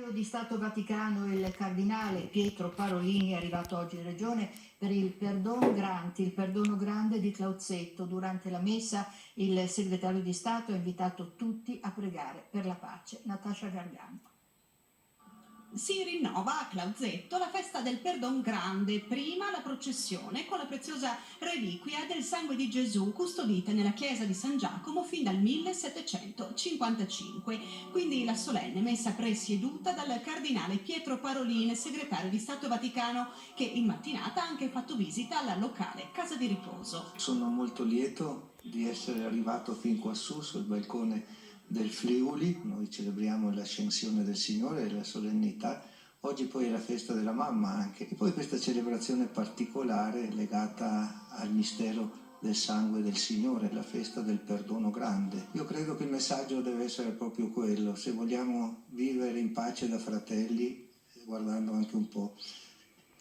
segretario di Stato Vaticano, il cardinale Pietro Parolin, è arrivato oggi in regione per il perdon grandi, il perdono grande di Clauzetto. Durante la messa il segretario di Stato ha invitato tutti a pregare per la pace. Natascia Gargano. Si rinnova a Clauzetto la festa del Perdon Grande, prima la processione con la preziosa reliquia del sangue di Gesù custodita nella chiesa di San Giacomo fin dal 1755, quindi la solenne messa presieduta dal cardinale Pietro Parolin, segretario di Stato Vaticano, che in mattinata ha anche fatto visita alla locale casa di riposo. Sono molto lieto di essere arrivato fin quassù sul balcone del Friuli. Noi celebriamo l'ascensione del Signore e la solennità. Oggi poi è la festa della mamma anche, e poi questa celebrazione particolare legata al mistero del sangue del Signore, la festa del perdono grande. Io credo che il messaggio deve essere proprio quello: se vogliamo vivere in pace da fratelli, guardando anche un po'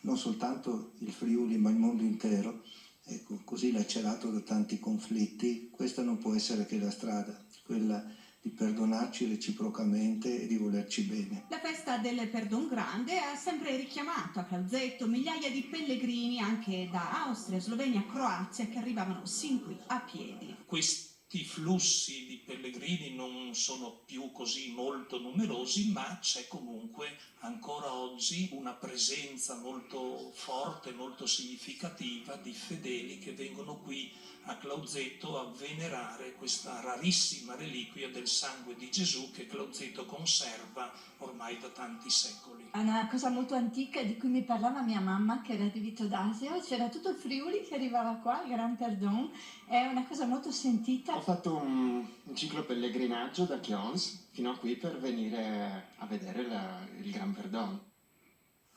non soltanto il Friuli ma il mondo intero, ecco, così lacerato da tanti conflitti, questa non può essere che la strada, quella di perdonarci reciprocamente e di volerci bene. La festa del Perdon Grande ha sempre richiamato a Clauzetto migliaia di pellegrini anche da Austria, Slovenia, Croazia che arrivavano sin qui a piedi. Questi flussi di pellegrini non sono più così molto numerosi, ma c'è comunque ancora oggi una presenza molto forte, molto significativa di fedeli che vengono qui a Clauzetto a venerare questa rarissima reliquia del sangue di Gesù che Clauzetto conserva ormai da tanti secoli. È una cosa molto antica di cui mi parlava mia mamma, che era di Vito d'Asio. C'era tutto il Friuli che arrivava qua, il Gran Perdon, è una cosa molto sentita. Ho fatto un ciclo pellegrinaggio da Chions fino a qui per venire a vedere il Gran Perdon.